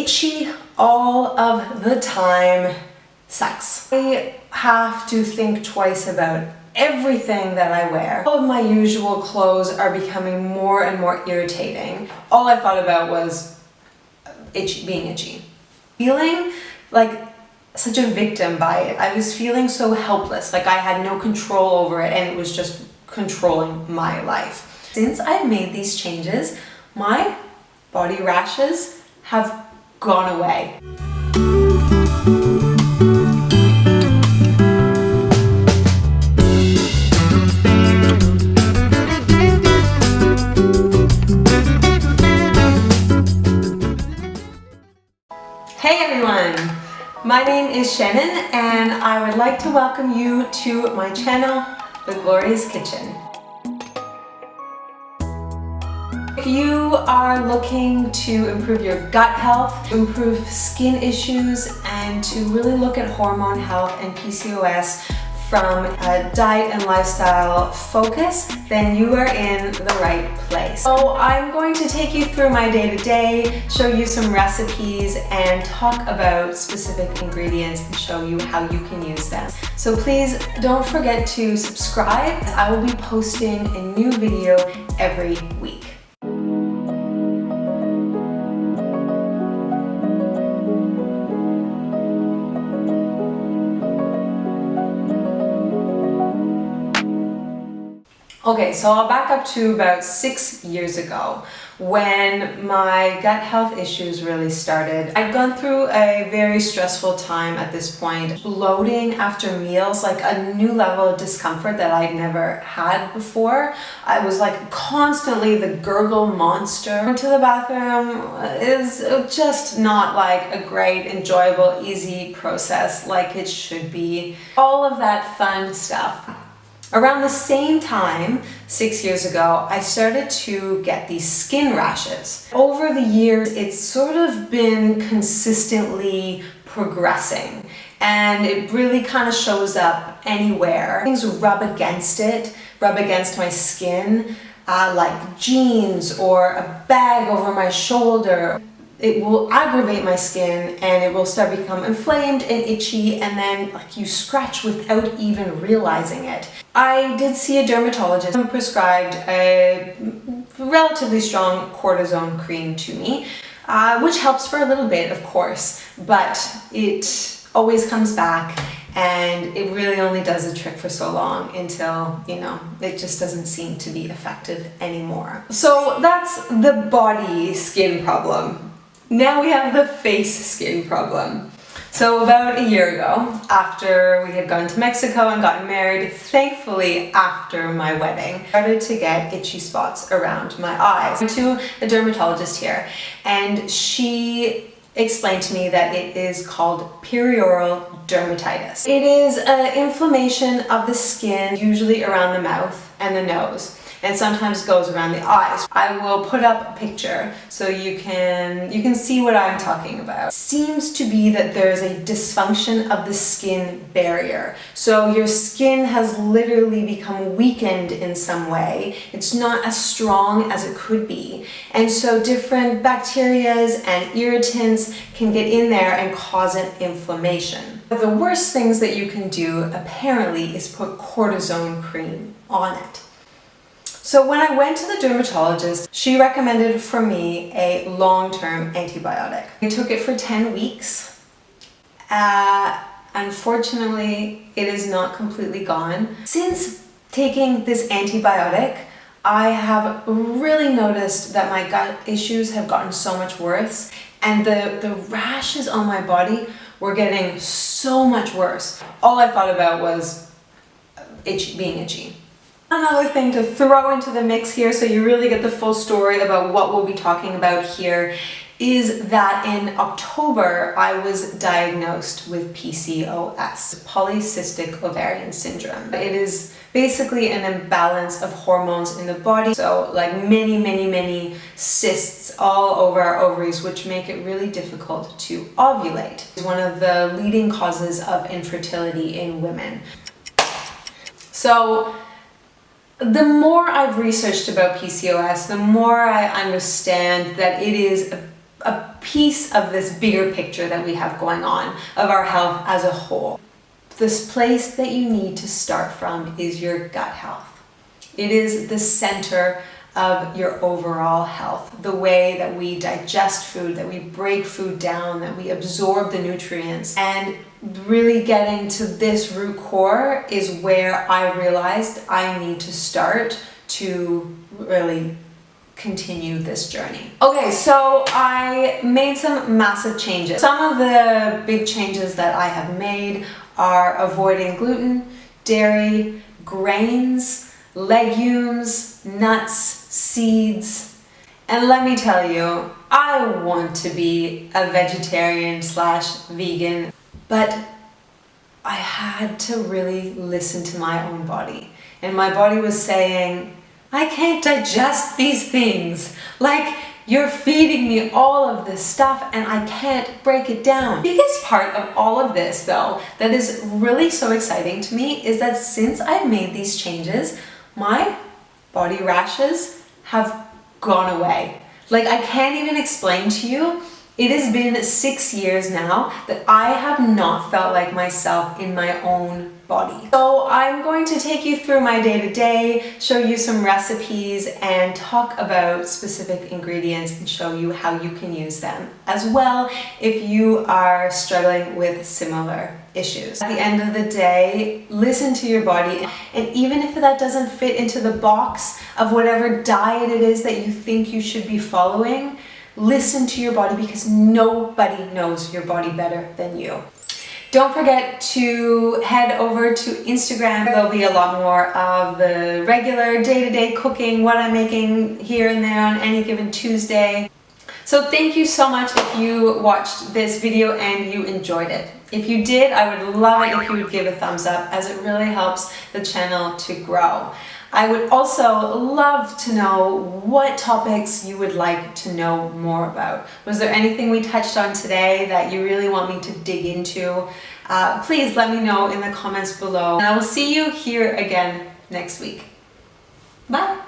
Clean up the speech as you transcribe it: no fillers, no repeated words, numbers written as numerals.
itchy all of the time sucks. I have to think twice about everything that I wear. All of my usual clothes are becoming more and more irritating. All I thought about was being itchy. Feeling like such a victim by it. I was feeling so helpless, like I had no control over it and it was just controlling my life. Since I've made these changes, my body rashes have gone away. Hey everyone! My name is Shannon and I would like to welcome you to my channel, The Glorious Kitchen. If you are looking to improve your gut health, improve skin issues, and to really look at hormone health and PCOS from a diet and lifestyle focus, then you are in the right place. So I'm going to take you through my day-to-day, show you some recipes, and talk about specific ingredients and show you how you can use them. So please don't forget to subscribe. I will be posting a new video every week. Okay, so I'll back up to about 6 years ago when my gut health issues really started. I'd gone through a very stressful time at this point, bloating after meals, like a new level of discomfort that I'd never had before. I was like constantly the gurgle monster. Going to the bathroom is just not like a great, enjoyable, easy process like it should be. All of that fun stuff. Around the same time, 6 years ago, I started to get these skin rashes. Over the years, it's sort of been consistently progressing, and it really kind of shows up anywhere. Things rub against it, rub against my skin, like jeans or a bag over my shoulder. It will aggravate my skin and it will start to become inflamed and itchy, and then like you scratch without even realizing it. I did see a dermatologist who prescribed a relatively strong cortisone cream to me, which helps for a little bit, of course, but it always comes back and it really only does the trick for so long until, you know, it just doesn't seem to be effective anymore. So that's the body skin problem. Now we have the face skin problem. So about a year ago, after we had gone to Mexico and gotten married, thankfully after my wedding, I started to get itchy spots around my eyes. I went to a dermatologist here and she explained to me that it is called Perioral Dermatitis. It is an inflammation of the skin, usually around the mouth and the nose, and sometimes goes around the eyes. I will put up a picture so you can see what I'm talking about. It seems to be that there's a dysfunction of the skin barrier. So your skin has literally become weakened in some way. It's not as strong as it could be. And so different bacterias and irritants can get in there and cause an inflammation. But the worst things that you can do apparently is put cortisone cream on it. So when I went to the dermatologist, she recommended for me a long-term antibiotic. I took it for 10 weeks. Unfortunately, it is not completely gone. Since taking this antibiotic, I have really noticed that my gut issues have gotten so much worse, and the rashes on my body were getting so much worse. All I thought about was being itchy. Another thing to throw into the mix here so you really get the full story about what we'll be talking about here is that in October I was diagnosed with PCOS, polycystic ovarian syndrome. It is basically an imbalance of hormones in the body, so like many cysts all over our ovaries, which make it really difficult to ovulate. It's one of the leading causes of infertility in women. So the more I've researched about PCOS, the more I understand that it is a piece of this bigger picture that we have going on of our health as a whole. This place that you need to start from is your gut health. It is the center of your overall health, the way that we digest food, that we break food down, that we absorb the nutrients. And really getting to this root core is where I realized I need to start to really continue this journey. Okay, so I made some massive changes. Some of the big changes that I have made are avoiding gluten, dairy, grains, legumes, nuts, seeds. And let me tell you, I want to be a vegetarian/vegan, but I had to really listen to my own body. And my body was saying, I can't digest these things. Like, you're feeding me all of this stuff and I can't break it down. The biggest part of all of this, though, that is really so exciting to me is that since I've made these changes, my body rashes have gone away. Like, I can't even explain to you. It has been 6 years now that I have not felt like myself in my own body. So I'm going to take you through my day-to-day, show you some recipes, and talk about specific ingredients and show you how you can use them as well if you are struggling with similar issues. At the end of the day, listen to your body, and even if that doesn't fit into the box of whatever diet it is that you think you should be following, listen to your body because nobody knows your body better than you. Don't forget to head over to Instagram. There'll be a lot more of the regular day-to-day cooking, what I'm making here and there on any given Tuesday. So thank you so much if you watched this video and you enjoyed it. If you did, I would love it if you would give a thumbs up, as it really helps the channel to grow. I would also love to know what topics you would like to know more about. Was there anything we touched on today that you really want me to dig into? Please let me know in the comments below. And I will see you here again next week. Bye!